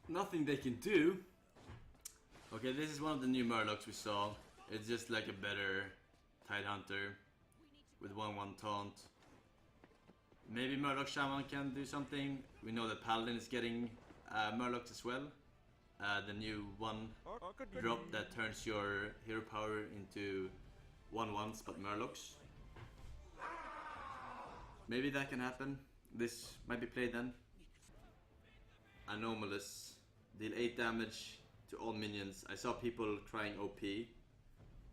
nothing they can do. Okay, this is one of the new Murlocs we saw. It's just like a better Tidehunter with 1/1 taunt. Maybe Murloc Shaman can do something. We know that Paladin is getting Murlocs as well. The new one drop that turns your hero power into 1/1s but Murlocs. Maybe that can happen. This might be played then. Anomalous. Deal 8 damage to all minions. I saw people crying OP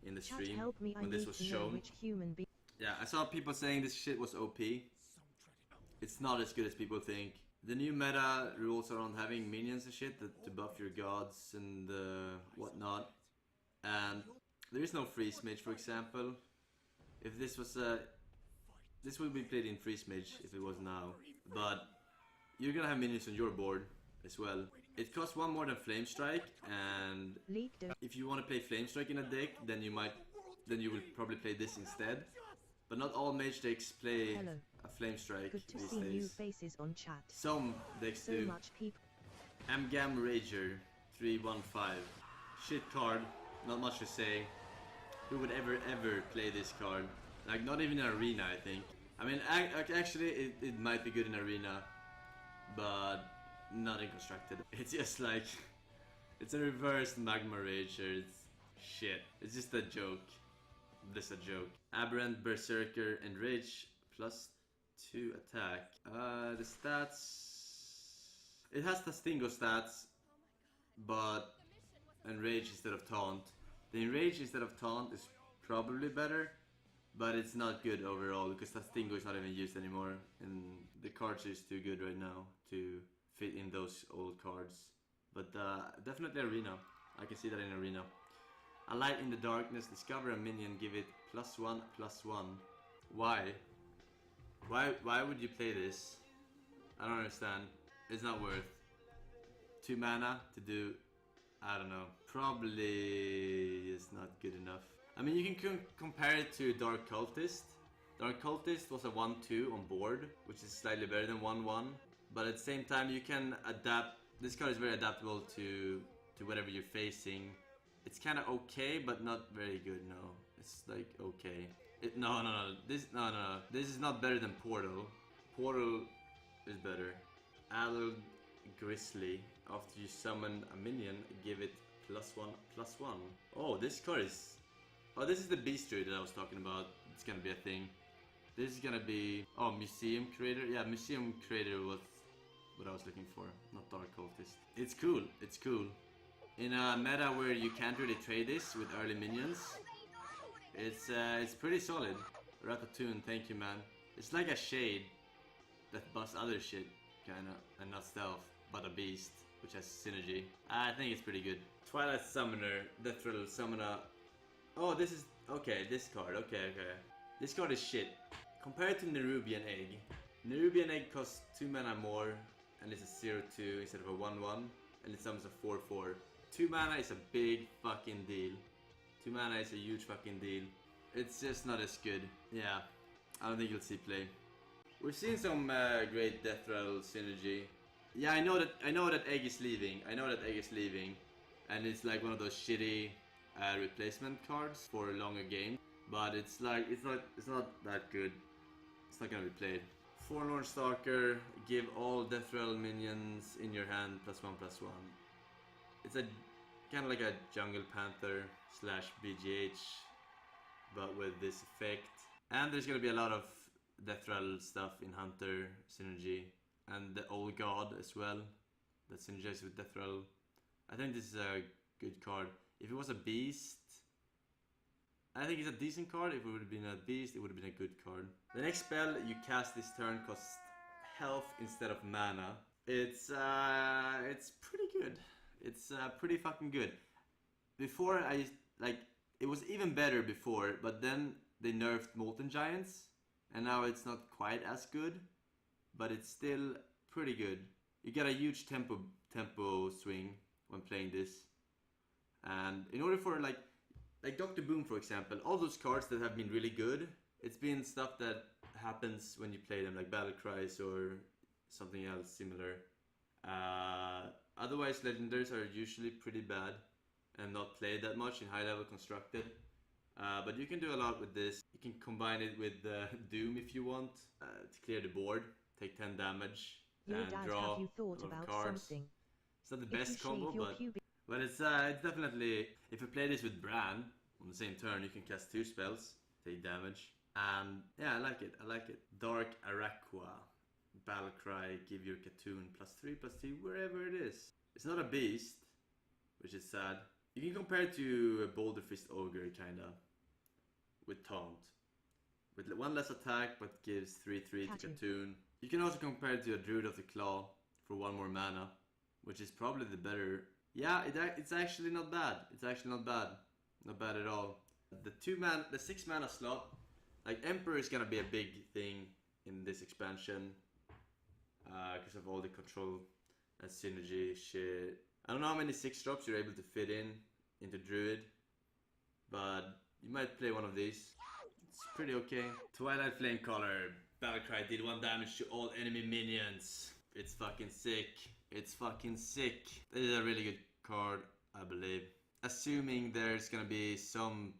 in the stream when this was shown. Yeah, I saw people saying this shit was OP. It's not as good as people think. The new meta rules around having minions and shit to buff your gods and whatnot. And there is no freeze mage, for example. If this was this would be played in freeze mage if it was now. But you're gonna have minions on your board as well. It costs 1 more than Flame Strike, and if you want to play Flame Strike in a deck, then you will probably play this instead. But not all mage decks play a Flame Strike Good to these see days. new faces on chat. Some decks do. Amgam Rager 315. Shit card, not much to say. Who would ever play this card? Like, not even in arena, I think. I mean, actually it might be good in arena, but not in constructed. It's just like, it's a reverse Magma Rager. It's shit. It's just a joke. This a joke. Aberrant, Berserker, Enrage +2 attack. The stats. It has the Stingo stats, but Enrage instead of Taunt. The Enrage instead of Taunt is probably better, but it's not good overall because that Stingo is not even used anymore, and the cards is too good right now to fit in those old cards. But definitely arena. I can see that in arena. A light in the darkness, discover a minion, give it +1/+1. Why? Why would you play this? I don't understand. It's not worth 2 mana to do, I don't know. Probably is not good enough. I mean, you can compare it to Dark Cultist. Dark Cultist was a 1/2 on board, which is slightly better than 1/1. But at the same time, you can adapt. This card is very adaptable to whatever you're facing. It's kind of okay, but not very good. No, it's like okay. No. This is not better than Portal. Portal is better. Adult Grizzly. After you summon a minion, give it +1/+1. Oh, this card is. Oh, this is the Beast Druid that I was talking about. It's gonna be a thing. This is gonna be. Oh, Museum Creator. Yeah, Museum Creator was what I was looking for. Not Dark Cultist. It's cool. It's cool. In a meta where you can't really trade this with early minions, it's pretty solid. Ratatouille, thank you, man. It's like a shade that busts other shit, kinda, and not stealth, but a beast, which has synergy. I think it's pretty good. Twilight Summoner, Death Rattle Summoner. Oh, this is okay. This card, okay. This card is shit. Compared to Nerubian Egg, Nerubian Egg costs 2 mana more, and it's a 0/2 instead of a 1/1, and it summons a 4/4. 2 mana is a big fucking deal. 2 mana is a huge fucking deal. It's just not as good. Yeah, I don't think you'll see play. We're seeing some great Death Rattle synergy. Yeah, I know that Egg is leaving. And it's like one of those shitty replacement cards for a longer game. But it's like it's not that good. It's not gonna be played. Forlorn Stalker, give all Death Rattle minions in your hand +1/+1. It's a kind of like a Jungle Panther / BGH, but with this effect. And there's gonna be a lot of Death Rattle stuff in Hunter synergy, and the Old God as well that synergizes with Death Rattle. I think this is a good card. If it was a beast, I think it's a decent card. If it would have been a beast, it would have been a good card. The next spell you cast this turn costs health instead of mana. It's pretty good. It's pretty fucking good. Before it was even better before, but then they nerfed Molten Giants, and now it's not quite as good, but it's still pretty good. You get a huge tempo swing when playing this, and in order for like Dr. Boom, for example, all those cards that have been really good, it's been stuff that happens when you play them, like Battle Cries or something else similar. Otherwise, legendaries are usually pretty bad and not played that much in high level constructed. But you can do a lot with this. You can combine it with Doom if you want to clear the board, take 10 damage, and draw a lot of cards. It's not the best combo, but it's definitely, if you play this with Bran on the same turn, you can cast 2 spells, take damage, and yeah, I like it. Dark Araqua, Battlecry, give your Katoon +3/+2 wherever it is. It's not a beast, which is sad. You can compare it to a Boulder Fist Ogre, kinda, with Taunt. With 1 less attack, but gives 3/3 to Katoon. You can also compare it to a Druid of the Claw for 1 more mana, which is probably the better. Yeah, it's actually not bad. Not bad at all. The 6 mana slot, like Emperor is gonna be a big thing in this expansion, because of all the control and synergy shit. I don't know how many 6 drops you're able to fit into Druid, but you might play one of these. It's pretty okay. Twilight Flamecaller, Battlecry, did 1 damage to all enemy minions. It's fucking sick. This is a really good card, I believe. Assuming there's gonna be some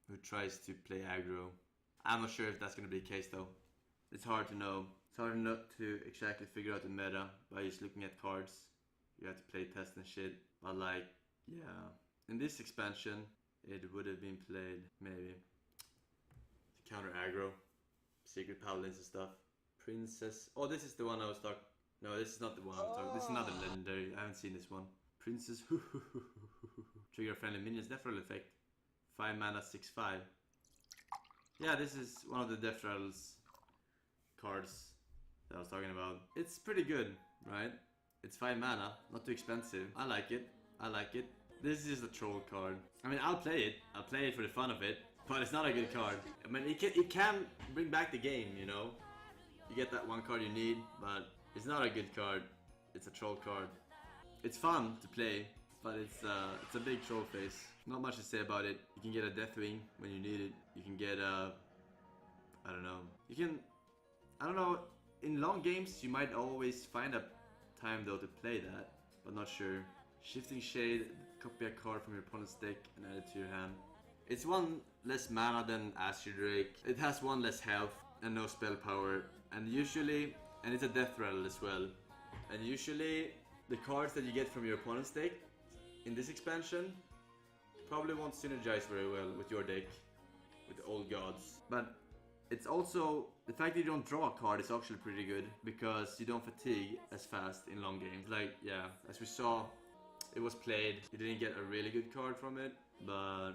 who tries to play aggro. I'm not sure if that's gonna be the case though. It's hard to know. It's hard not to exactly figure out the meta by just looking at cards. You have to play test and shit. But like, yeah. In this expansion, it would have been played, maybe, to counter aggro. Secret Paladins and stuff. Princess. Oh, this is the one I was talking. No, this is not the one I was talking. This is another legendary. I haven't seen this one. Princess. Trigger friendly minions. Death Rattle effect. 5 mana, 6/5. Yeah, this is one of the Death Rattles cards that I was talking about. It's pretty good, right? It's 5 mana, not too expensive. I like it. This is a troll card. I mean, I'll play it for the fun of it, but it's not a good card. I mean, it can bring back the game, you know? You get that 1 card you need, but it's not a good card. It's a troll card. It's fun to play, but it's a big troll face. Not much to say about it. You can get a Deathwing when you need it. You can get a... I don't know. In long games, you might always find a time though to play that, but not sure. Shifting Shade, copy a card from your opponent's deck and add it to your hand. It's 1 less mana than Azure Drake. It has 1 less health and no spell power. And it's a Death Rattle as well. And usually, the cards that you get from your opponent's deck in this expansion probably won't synergize very well with your deck, with the old gods. But it's also, the fact that you don't draw a card is actually pretty good, because you don't fatigue as fast in long games. Like, yeah, as we saw, it was played. You didn't get a really good card from it, but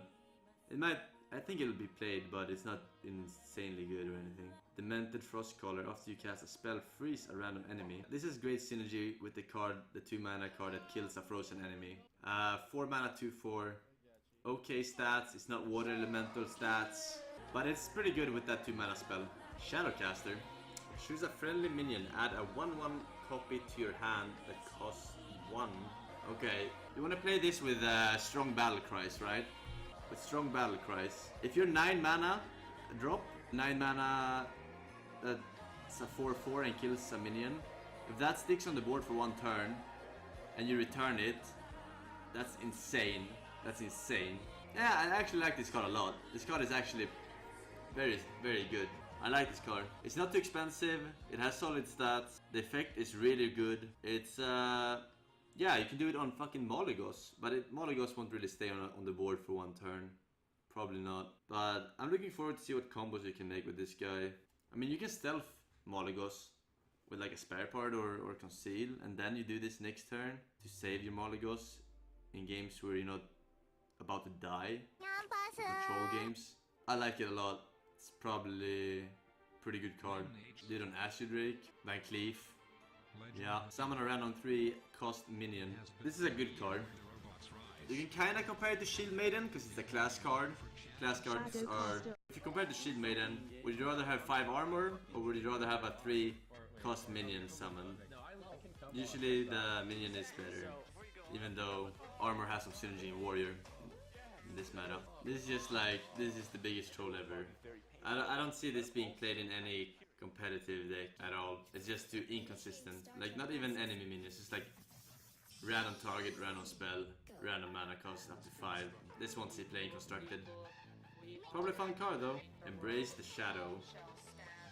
I think it'll be played, but it's not insanely good or anything. Demented Frostcaller, after you cast a spell, freeze a random enemy. This is great synergy with the 2 mana card that kills a frozen enemy. 4 mana, 2/4. Okay stats, it's not water elemental stats, but it's pretty good with that 2 mana spell. Shadowcaster. Choose a friendly minion, add a 1/1 copy to your hand that costs 1. Okay, you want to play this with strong battle cries, right? With strong battle cries. If you're 9 mana, drop 9 mana, it's a 4/4 and kills a minion. If that sticks on the board for 1 turn and you return it, that's insane. Yeah, I actually like this card a lot. This card is actually very, very good. I like this card. It's not too expensive. It has solid stats. The effect is really good. It's yeah, you can do it on fucking Molygos, but Molygos won't really stay on the board for 1 turn. Probably not. But I'm looking forward to see what combos you can make with this guy. I mean, you can stealth Molygos with like a spare part or conceal, and then you do this next turn to save your Molygos in games where you're not about to die. Control games. I like it a lot. It's probably a pretty good card. Did on Azure Drake, Van Cleef. Yeah, summon a random 3 cost minion. This is a good card. You can kinda compare it to Shield Maiden because it's a class card. Class cards are... If you compare it to Shield Maiden, would you rather have 5 armor or would you rather have a 3 cost minion summon? Usually the minion is better, even though armor has some synergy in warrior in this meta. This is just like, this is the biggest troll ever. I don't see this being played in any competitive deck at all. It's just too inconsistent. Like, not even enemy minions, just like Random target, random spell, random mana cost up to 5. This won't see playing constructed. Probably fun card though. Embrace the Shadow.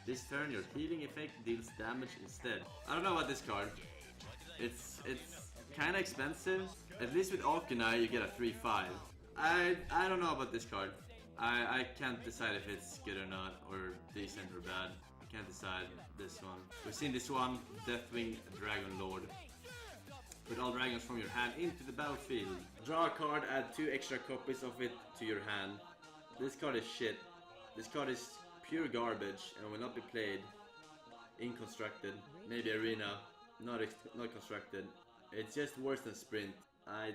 This turn your healing effect deals damage instead. I don't know about this card. It's kinda expensive. At least with Arcanine you get a 3/5. I don't know about this card. I can't decide if it's good or not, or decent or bad. I can't decide this one. We've seen this one, Deathwing Dragon Lord. Put all dragons from your hand into the battlefield. Draw a card, add 2 extra copies of it to your hand. This card is shit. This card is pure garbage and will not be played in constructed. Maybe arena, not constructed. It's just worse than sprint. I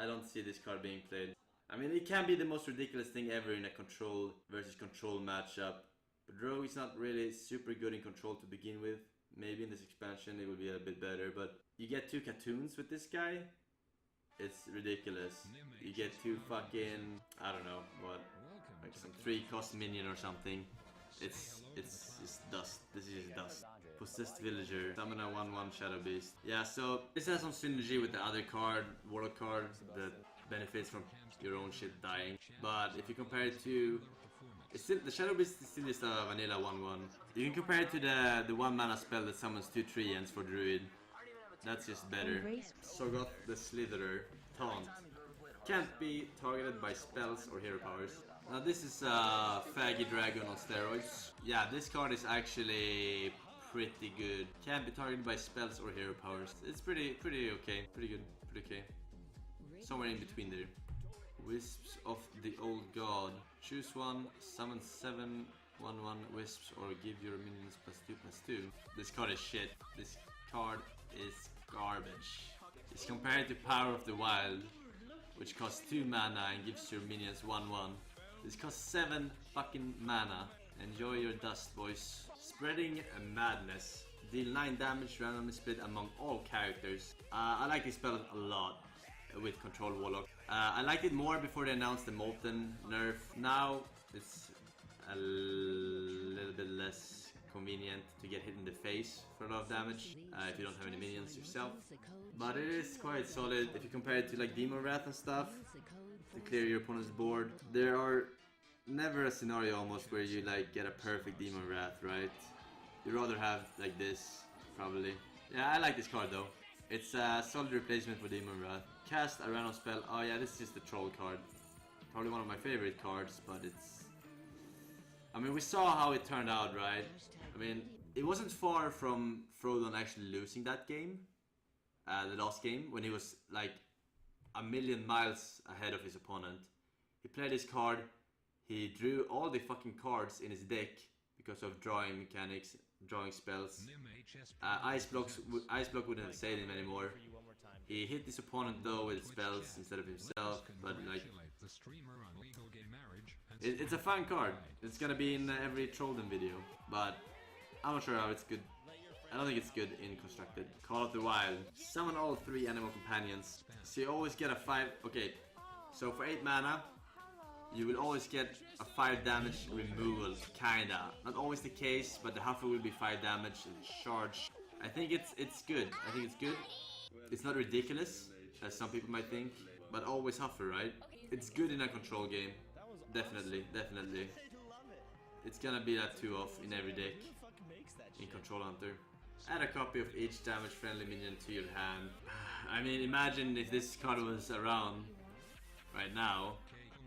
don't see this card being played. I mean, it can be the most ridiculous thing ever in a control versus control matchup. But Rogue is not really super good in control to begin with. Maybe in this expansion it will be a bit better, but you get 2 cartoons with this guy. It's ridiculous. You get 2 fucking, I don't know what, like some 3 cost minion or something. It's just dust. This is just dust. Possessed Villager, summon a 1/1 Shadow Beast. Yeah, so this has some synergy with the other card, Warlock card, that benefits from your own shit dying. But if you compare it to, it's still, the Shadow Beast is still just a vanilla 1/1. You can compare it to the 1 mana spell that summons 2 treants for Druid. That's just better. Sorgoth the Slitherer, Taunt. Can't be targeted by spells or hero powers. Now this is a faggy dragon on steroids. Yeah, this card is actually pretty good. Can't be targeted by spells or hero powers. It's pretty okay. Pretty good. Pretty okay. Somewhere in between there. Wisps of the Old God. Choose one, summon 7 1/1 wisps or give your minions +2/+2. This card is shit. This card is garbage. It's compared to Power of the Wild, which costs 2 mana and gives your minions 1/1. This costs 7 fucking mana. Enjoy your dust, boys. Spreading Madness. Deal 9 damage randomly split among all characters. I like this spell a lot with Control Warlock. I liked it more before they announced the Molten nerf. Now it's a little bit less convenient to get hit in the face for a lot of damage if you don't have any minions yourself. But it is quite solid if you compare it to like Demon Wrath and stuff to clear your opponent's board. There are never a scenario almost where you like get a perfect Demon Wrath, right? You'd rather have like this, probably. Yeah, I like this card though. It's a solid replacement for Demon Wrath. Cast a random spell. Oh yeah, this is just the troll card. Probably one of my favorite cards, but it's... I mean, we saw how it turned out, right? I mean, it wasn't far from Frodon actually losing that game. The last game, when he was like a million miles ahead of his opponent. He played his card. He drew all the fucking cards in his deck because of drawing mechanics, drawing spells. Ice Block wouldn't have saved him anymore. He hit his opponent though with spells instead of himself, but like... It's a fun card. It's gonna be in every Trollden video, but I'm not sure how it's good. I don't think it's good in constructed. Call of the Wild. Summon all 3 animal companions. So you always get a 5... Okay, so for 8 mana, you will always get a 5 damage removal, kinda. Not always the case, but the Huffer will be 5 damage and charge. I think it's good. I think it's good. It's not ridiculous, as some people might think, but always Huffer, right? It's good in a control game. Definitely, definitely. It's gonna be that 2-off in every deck in Control Hunter. Add a copy of each damage friendly minion to your hand. I mean, imagine if this card was around right now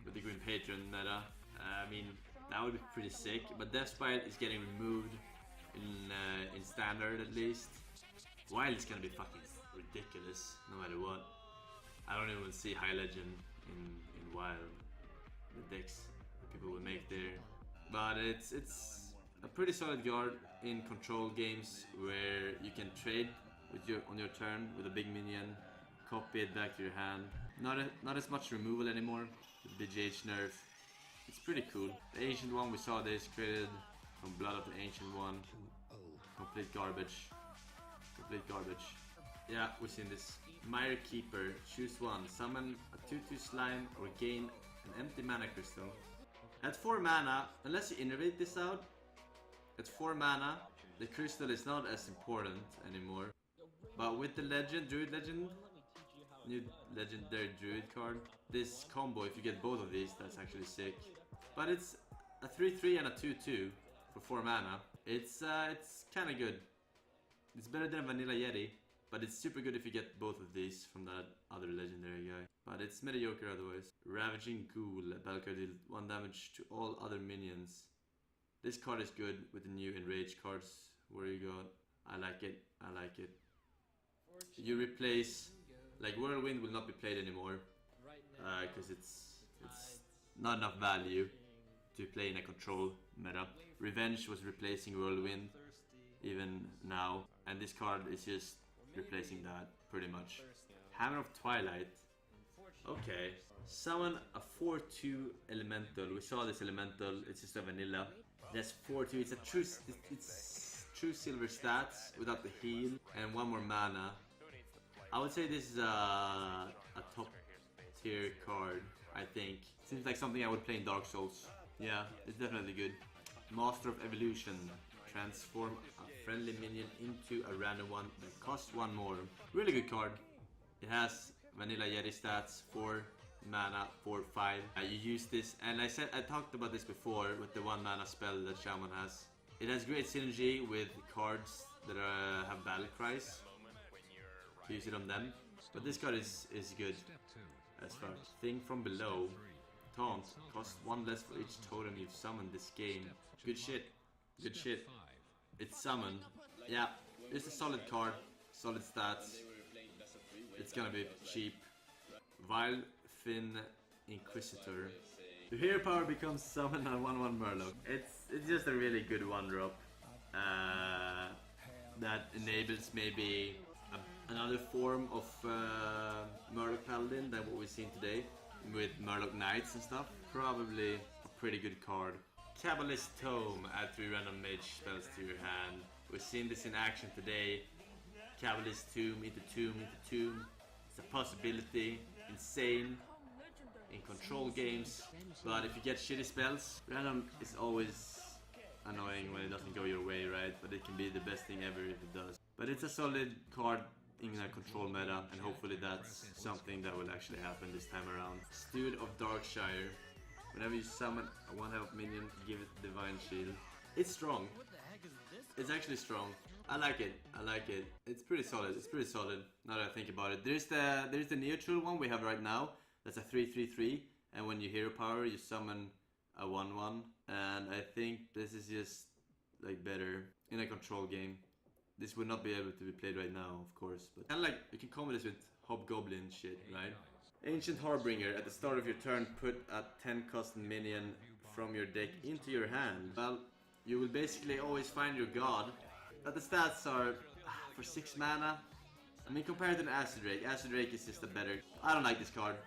with the Green Patron meta. I mean, that would be pretty sick. But Deathspite is getting removed in standard at least. Wild is gonna be fucking ridiculous no matter what. I don't even see High Legend in Wild. The decks that people will make there. But it's a pretty solid guard in control games where you can trade with on your turn with a big minion, copy it back to your hand. Not as much removal anymore with the BGH nerf. It's pretty cool. The Ancient One we saw this created from Blood of the Ancient One. Complete garbage. Complete garbage. Yeah, we've seen this. Mire Keeper. Choose one. Summon a 2/2 slime or gain an empty mana crystal. At 4 mana, unless you innovate this out, at 4 mana, the crystal is not as important anymore. But with the legend, Druid Legend, new legendary druid card. This combo, if you get both of these, that's actually sick. But it's a 3/3 and a 2/2 for 4 mana. It's kind of good. It's better than Vanilla Yeti, but it's super good if you get both of these from that other legendary guy. But it's mediocre otherwise. Ravaging Ghoul. Battle card deals 1 damage to all other minions. This card is good with the new Enrage cards. Where you go? I like it. I like it. You replace, like Whirlwind will not be played anymore because it's not enough value to play in a control meta. Revenge was replacing Whirlwind even now, and this card is just replacing that pretty much. Hammer of Twilight. Okay. Summon a 4/2 elemental. We saw this elemental. It's just a vanilla. That's 4/2. It's a true. It's true silver stats without the heal and 1 more mana. I would say this is a top tier card. I think seems like something I would play in Dark Souls. Yeah, it's definitely good. Master of Evolution. Transform a friendly minion into a random one that costs 1 more. Really good card. It has Vanilla Yeti stats, 4 mana, 4/5. You use this, and I talked about this before with the 1 mana spell that Shaman has. It has great synergy with cards that have battle cries. To use it on them, but this card is good as far. Thing from Below. Taunt. Costs 1 less for each totem you've summoned this game. Good shit. Good shit. It's summoned. Yeah, it's a solid card. Solid stats. It's gonna be cheap. Vile Fin Inquisitor. The hero power becomes summoned on 1/1 Murloc. It's just a really good 1-drop that enables maybe another form of Murloc Paladin than what we've seen today with Murloc Knights and stuff. Probably a pretty good card. Kabbalist Tome. Add 3 random mage spells to your hand. We've seen this in action today. Kabbalist Tomb into Tomb into Tomb. It's a possibility. Insane in control games. But if you get shitty spells, random is always annoying when it doesn't go your way, right? But it can be the best thing ever if it does. But it's a solid card in a control meta, and hopefully that's something that will actually happen this time around. Steward of Darkshire. Whenever you summon a 1 health minion, give it Divine Shield. It's strong. It's actually strong. I like it. I like it. It's pretty solid. It's pretty solid. Now that I think about it, there's the neutral one we have right now. That's a 3/3/3, and when you hero power, you summon a 1/1. And I think this is just like better in a control game. This would not be able to be played right now, of course, but kind of like you can combo this with Hobgoblin shit, right? Ancient Harbinger. At the start of your turn, put a 10-cost minion from your deck into your hand. Well, you will basically always find your god. But the stats are for 6 mana. I mean, compared to the Acid Drake is just a better. I don't like this card.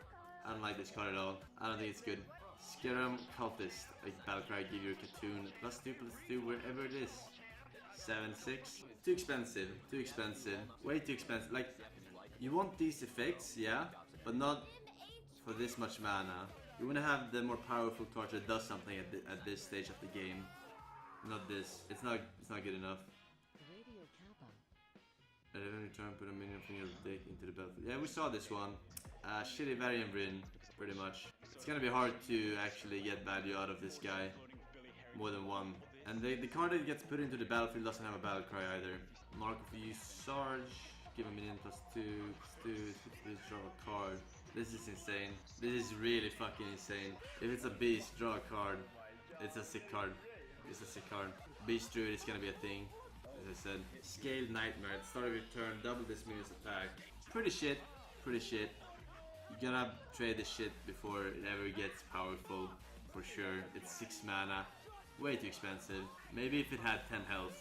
I don't like this card at all. I don't think it's good. Scarum Cultist. Like Battlecry, give your Katoon +2/+2 wherever it is. 7/6. Too expensive. Too expensive. Way too expensive. Like, you want these effects, yeah, but not for this much mana. You want to have the more powerful card that does something at this stage of the game. Not this. It's not good enough. At every turn, put a minion from your deck into the battlefield. Yeah, we saw this one. Shitty Varian Bryn, pretty much. It's gonna be hard to actually get value out of this guy. More than one. And the card that gets put into the battlefield doesn't have a battle cry either. Mark of Usarge. Give a minion +2/+2. Draw a card. This is insane. This is really fucking insane. If it's a beast, draw a card. It's a sick card. It's a sick card. Beast Druid is gonna be a thing. As I said. Scaled Nightmare. At the start of your turn, double this minion's attack. Pretty shit. Pretty shit. You gotta trade this shit before it ever gets powerful. For sure. It's 6 mana. Way too expensive. Maybe if it had 10 health,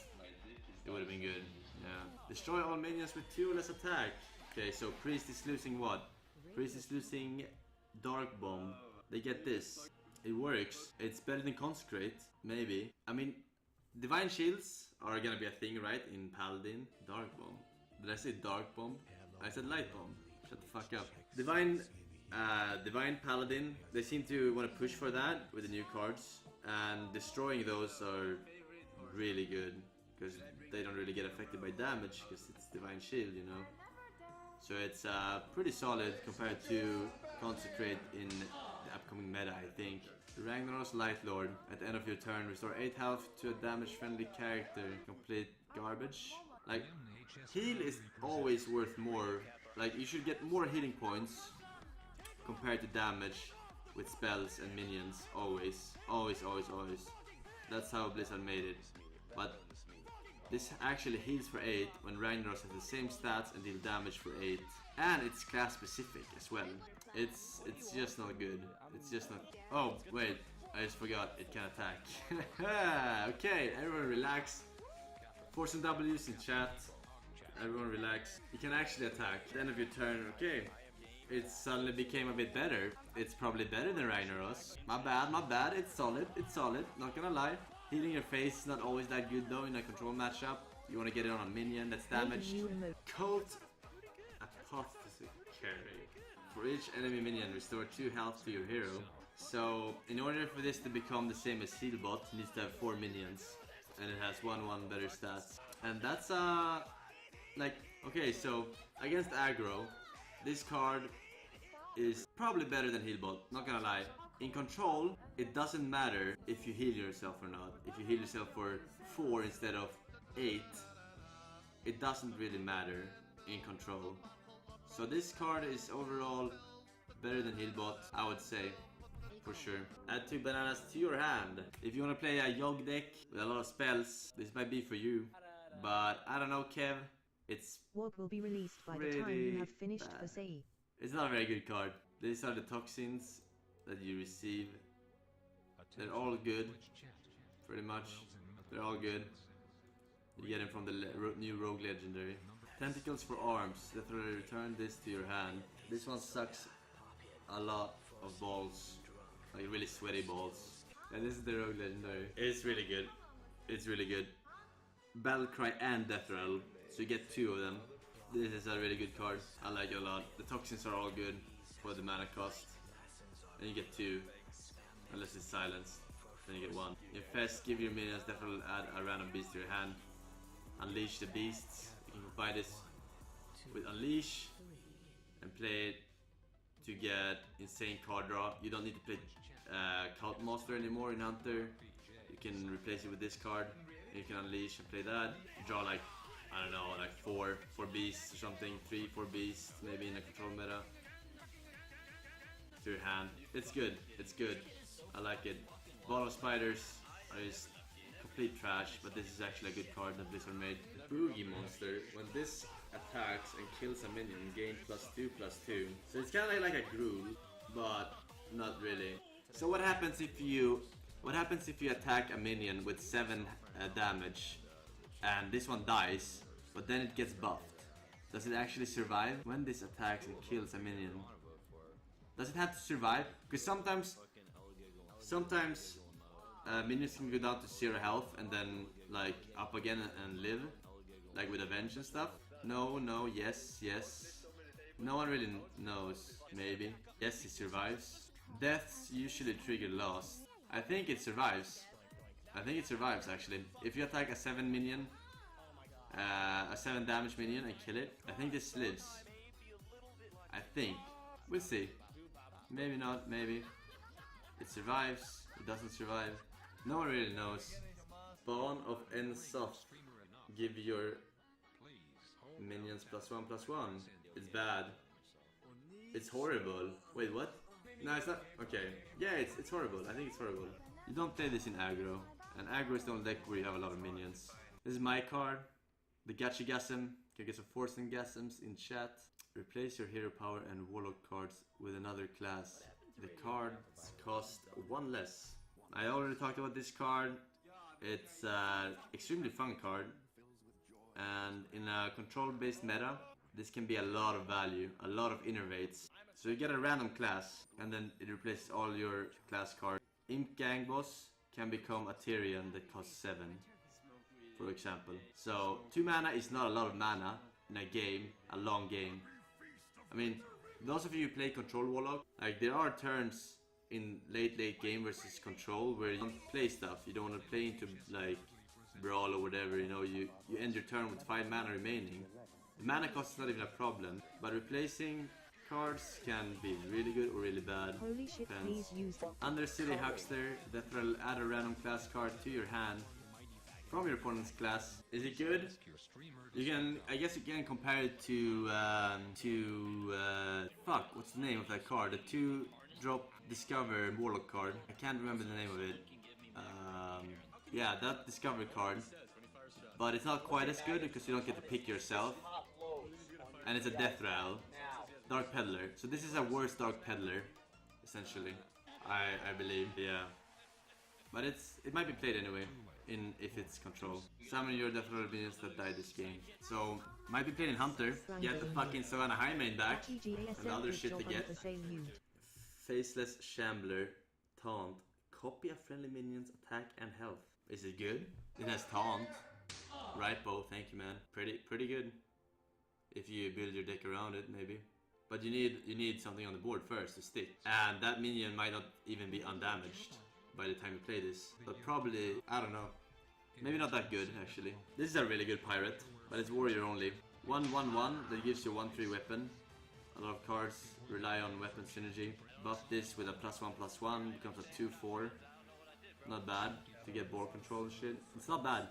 it would have been good. Yeah. Destroy all minions with 2 less attack. Okay, so Priest is losing what? Priest is losing Dark Bomb. They get this. It works. It's better than Consecrate. Maybe. I mean, Divine Shields are gonna be a thing, right? In Paladin. Dark Bomb. Did I say Dark Bomb? I said Light Bomb. Shut the fuck up. Divine Paladin. They seem to want to push for that with the new cards. And destroying those are really good. Because they don't really get affected by damage. Because it's Divine Shield, you know. So it's pretty solid compared to Consecrate in the upcoming meta, I think. Ragnaros Light Lord. At the end of your turn, restore 8 health to a damage-friendly character. Complete garbage. Like, heal is always worth more. Like, you should get more healing points compared to damage with spells and minions. Always. Always, always, always. That's how Blizzard made it. But this actually heals for 8 when Ragnaros has the same stats and deal damage for 8. And it's class specific as well. It's just not good. It's just not... Oh, wait. I just forgot it can attack. Okay, everyone relax. Forsen W's in chat. Everyone relax. You can actually attack. At the end of your turn, okay. It suddenly became a bit better. It's probably better than Ragnaros. My bad. It's solid. Not gonna lie. Healing your face is not always that good though in a control matchup. You want to get it on a minion that's damaged. Cult Apothecary. For each enemy minion, restore 2 health to your hero. So, in order for this to become the same as Healbot, it needs to have 4 minions. And it has 1/1 better stats. And that's like, okay, so against aggro, this card is probably better than Healbot, not gonna lie. In control, it doesn't matter if you heal yourself or not. If you heal yourself for 4 instead of 8, it doesn't really matter in control. So this card is overall better than Healbot, I would say, for sure. Add 2 bananas to your hand. If you want to play a Yogg deck with a lot of spells, this might be for you. But I don't know, Kev. It's Warp will be released by the time you have finished forsenE. It's not a very good card. These are the toxins that you receive. They're all good, pretty much. They're all good. You get them from the new Rogue Legendary. Tentacles for arms. That will return this to your hand. This one sucks a lot of balls, like really sweaty balls. And this is the Rogue Legendary. It's really good. It's really good. Battle Cry and Death Rattle, so you get 2 of them. This is a really good card. I like it a lot. The toxins are all good for the mana cost. And you get 2. Unless it's silenced. Then you get 1. Infest, give your minions Death Rattle, add a random beast to your hand. Unleash the beasts. You can combine this with Unleash and play it to get insane card draw. You don't need to play Cult Master anymore in Hunter. You can replace it with this card. And you can Unleash and play that. Draw like, I don't know, like 4 beasts or something. 3, 4 beasts, maybe in a control meta. To your hand. It's good. It's good. I like it. Ball of Spiders are just complete trash, but this is actually a good card that Blizzard made. Boogie Monster. When this attacks and kills a minion, gain +2/+2. So it's kind of like a Gruul, but not really. So what happens if you attack a minion with 7 damage and this one dies, but then it gets buffed? Does it actually survive when this attacks and kills a minion? Does it have to survive? Because sometimes minions can go down to 0 health and then like up again and live, like with Avenge and stuff. No, yes. No one really knows, maybe. Yes, it survives. Deaths usually trigger loss. I think it survives. Actually. If you attack a 7 minion, a 7 damage minion and kill it, I think this lives. I think. We'll see. Maybe not, maybe. It survives, it doesn't survive. No one really knows. Spawn of Ensoth. Give your minions +1/+1. It's bad. It's horrible. Wait, what? No, it's not. Okay. Yeah, it's horrible. I think it's horrible. You don't play this in aggro. And aggro is the only deck where you have a lot of minions. This is my card. The Gachigasm. Can get some Forsen Gasms in chat. Replace your hero power and warlock cards with another class. The cards cost 1 less. I already talked about this card. It's an extremely fun card. And in a control-based meta, this can be a lot of value, a lot of innervates. So you get a random class, and then it replaces all your class cards. Imp Gang Boss can become a Tyrion that costs 7, for example. So 2 mana is not a lot of mana in a game, a long game. I mean, those of you who play Control Warlock, like there are turns in late game versus Control where you don't play stuff. You don't want to play into like Brawl or whatever, you know, you end your turn with 5 mana remaining. The mana cost is not even a problem, but replacing cards can be really good or really bad. Holy shit, please use that. Under Silly Huckster, that will add a random class card to your hand from your opponent's class. Is it good? You can, I guess you can compare it to, fuck, what's the name of that card? The 2-drop Discover Warlock card. I can't remember the name of it. Yeah, that Discover card. But it's not quite as good because you don't get to pick yourself. And it's a Death Rattle. Dark Peddler. So this is a worse Dark Peddler, essentially. I believe, yeah. But it might be played anyway, if it's control. Summon your Death Rattle minions that died this game. So, might be played in Hunter. Get the fucking Savannah High main back. And the other shit to get. Faceless Shambler. Taunt. Copy a friendly minion's attack and health. Is it good? It has Taunt. Right, Bo, thank you, man. Pretty good. If you build your deck around it, maybe. But you need something on the board first to stick. And that minion might not even be undamaged by the time you play this. But probably, I don't know. Maybe not that good, actually. This is a really good pirate, but it's warrior only. 1/1/1 that gives you 1/3 weapon. A lot of cards rely on weapon synergy. Buff this with a +1/+1, becomes a 2/4. Not bad to get board control and shit. It's not bad.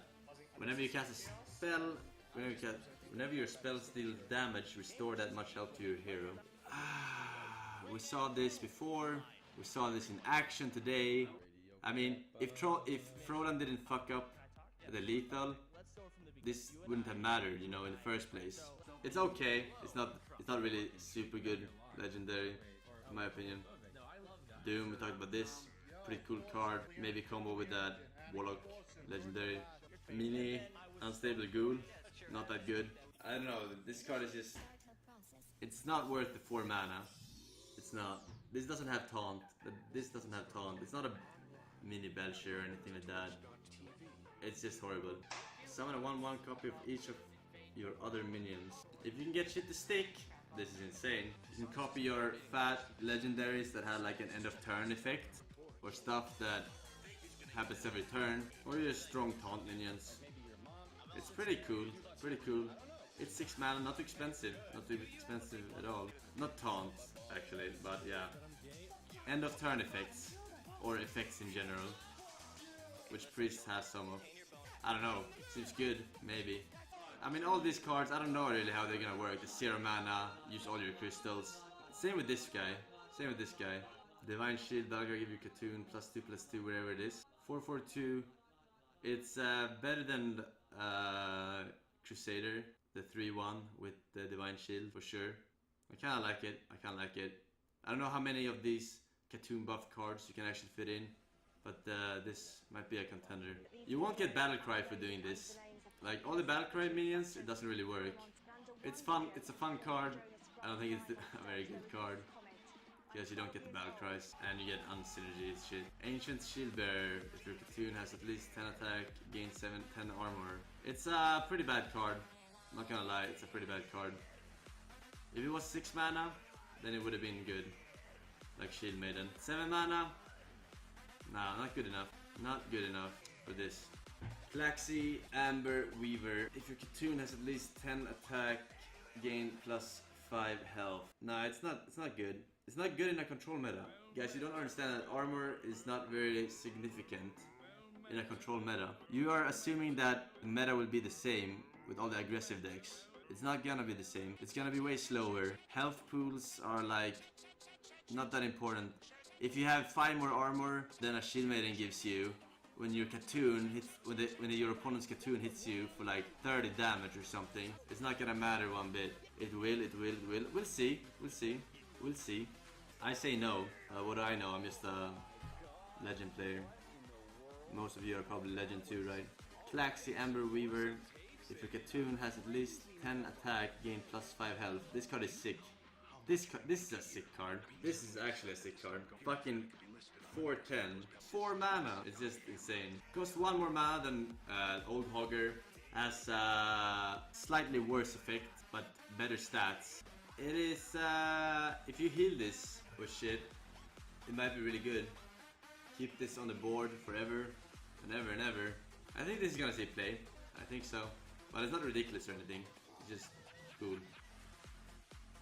Whenever you cast a spell, whenever your spells deal damage, restore that much health to your hero. We saw this before. We saw this in action today. I mean, if Frodan didn't fuck up the lethal, this wouldn't have mattered, you know, in the first place. It's okay. It's not really super good legendary, in my opinion. Doom, we talked about this. Pretty cool card. Maybe combo with that Warlock legendary. Mini Unstable Ghoul, not that good. I don't know, this card is just... It's not worth the 4 mana. It's not. This doesn't have Taunt. This doesn't have Taunt. It's not a mini Belcher or anything like that. It's just horrible. Summon a 1/1 copy of each of your other minions. If you can get shit to stick, this is insane. You can copy your fat legendaries that have like an end of turn effect. Or stuff that happens every turn. Or your strong Taunt minions. It's pretty cool. Pretty cool. It's 6 mana, not too expensive. Not too expensive at all. Not Taunt, actually, but yeah. End of turn effects. Or effects in general. Which Priest has some of. I don't know. Seems good, maybe. I mean, all these cards, I don't know really how they're gonna work. The 0 mana, use all your crystals. Same with this guy. Same with this guy. Divine Shield, Valkyrie give you Katoon, +2/+2, wherever it is. 4/4/2. It's better than Crusader, the 3/1 with the Divine Shield, for sure. I kinda like it. I kinda like it. I don't know how many of these Katoon buff cards you can actually fit in, but this might be a contender. You won't get Battlecry for doing this. Like, all the Battlecry minions, it doesn't really work. It's fun. It's a fun card. I don't think it's a very good card. Because you don't get the battle cries and you get unsynergy shit. Ancient Shield Bearer. If your Katoon has at least 10 attack, gain 10 armor. It's a pretty bad card. I'm not gonna lie, it's a pretty bad card. If it was 6 mana, then it would have been good. Like Shield Maiden. 7 mana? Nah, not good enough. Not good enough for this. Flaxy Amber Weaver. If your Katoon has at least 10 attack, gain +5 health. Nah, it's not good. It's not good in a control meta. Guys, you don't understand that armor is not very significant in a control meta. You are assuming that the meta will be the same with all the aggressive decks. It's not gonna be the same. It's gonna be way slower. Health pools are like not that important. If you have 5 more armor than a Shield Maiden gives you, when your Katoon hits, when your opponent's Katoon hits you for like 30 damage or something, it's not gonna matter one bit. It will. We'll see. We'll see. I say no. What do I know? I'm just a legend player. Most of you are probably legend too, right? Flaxy Amber Weaver. If your Katoon has at least 10 attack, gain +5 health. This card is sick. This is a sick card. This is actually a sick card. Fucking 4/10. 4 mana. It's just insane. Costs 1 more mana than Old Hogger. Has slightly worse effect, but better stats. It is, if you heal this or shit, it might be really good. Keep this on the board forever and ever and ever. I think this is gonna see play. I think so. But it's not ridiculous or anything. It's just cool.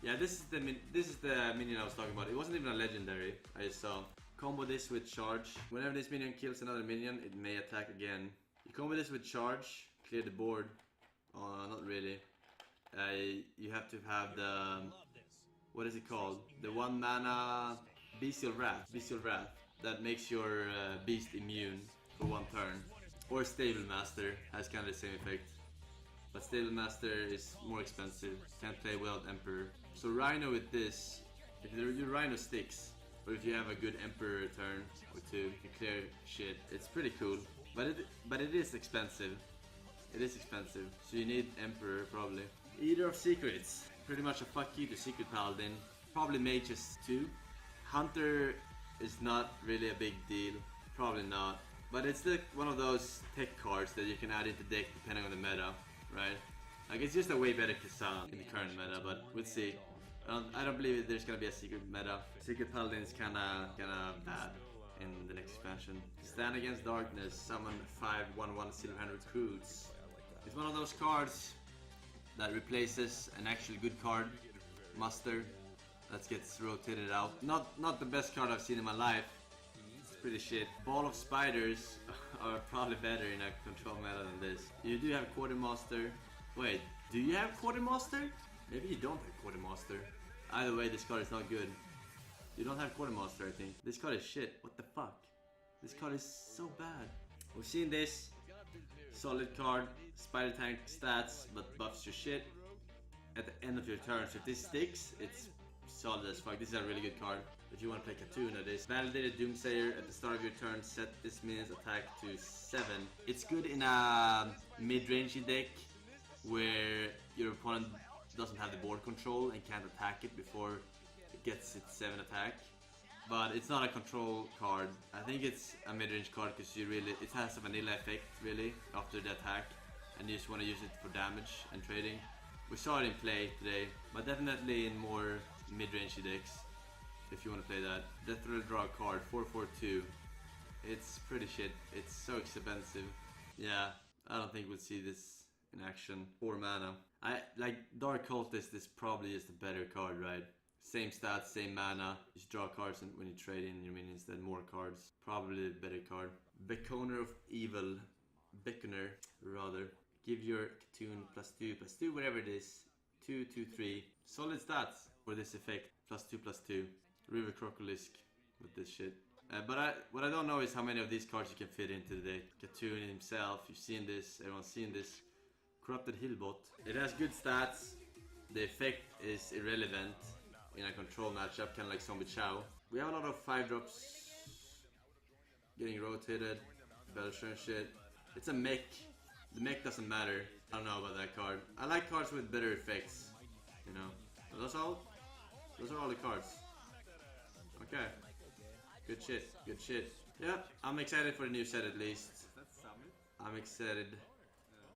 Yeah, this is the minion I was talking about. It wasn't even a legendary. I just saw. Combo this with charge. Whenever this minion kills another minion, it may attack again. You combo this with charge, clear the board. Not really. You have to have the what is it called? The 1 mana Bestial Wrath. Bestial Wrath that makes your beast immune for 1 turn. Or Stable Master has kind of the same effect. But Stable Master is more expensive. Can't play without Emperor. So Rhino with this, if your Rhino sticks, or if you have a good Emperor turn or 2, you clear shit. It's pretty cool. But it is expensive. It is expensive. So you need Emperor probably. Eater of Secrets. Pretty much a fuck you to Secret Paladin. Probably Mages too. Hunter is not really a big deal. Probably not. But it's like one of those tech cards that you can add into deck depending on the meta, right? Like it's just a way better Kazan in the current meta, but we'll see. I don't believe there's gonna be a secret meta. Secret Paladin is kinda bad in the next expansion. Stand Against Darkness, summon 5/1/1 Silverhand Recruits. It's one of those cards that replaces an actually good card, Muster, that gets rotated out. Not the best card I've seen in my life. It's pretty shit. Ball of Spiders are probably better in a control meta than this. You do have Quartermaster. Wait, do you have Quartermaster? Maybe you don't have Quartermaster. Either way, this card is not good. You don't have Quartermaster, I think. This card is shit. What the fuck? This card is so bad. We've seen this. Solid card. Spider tank stats, but buffs your shit at the end of your turn. So if this sticks, it's solid as fuck. This is a really good card. If you want to play Katuna, this Validated Doomsayer at the start of your turn, set this minion's attack to 7. It's good in a mid-rangey deck where your opponent doesn't have the board control and can't attack it before it gets its 7 attack. But it's not a control card. I think it's a mid-range card because it has a vanilla effect really after the attack, and you just want to use it for damage and trading. We saw it in play today, but definitely in more mid-rangey decks if you want to play that. Death Roll draw a card, 4/4/2. It's pretty shit. It's so expensive. Yeah, I don't think we'll see this in action. 4 mana. Like Dark Cultist is probably just a better card, right? Same stats, same mana. You just draw cards when you trade in your minions, then more cards. Probably a better card. Beckoner of Evil. Beckoner, rather. Give your Katun +2/+2, whatever it is. 2/2/3. Solid stats for this effect. +2/+2. River Crocolisk with this shit. But what I don't know is how many of these cards you can fit into the deck. Katun himself, you've seen this, everyone's seen this. Corrupted Hillbot. It has good stats. The effect is irrelevant in a control matchup, kind of like Zombie Chow. We have a lot of 5-drops getting rotated. Belcher and shit. It's a mech. The mech doesn't matter. I don't know about that card. I like cards with better effects, you know. But that's all. Those are all the cards. Okay. Good shit. Good shit. Yeah, I'm excited for the new set at least. I'm excited.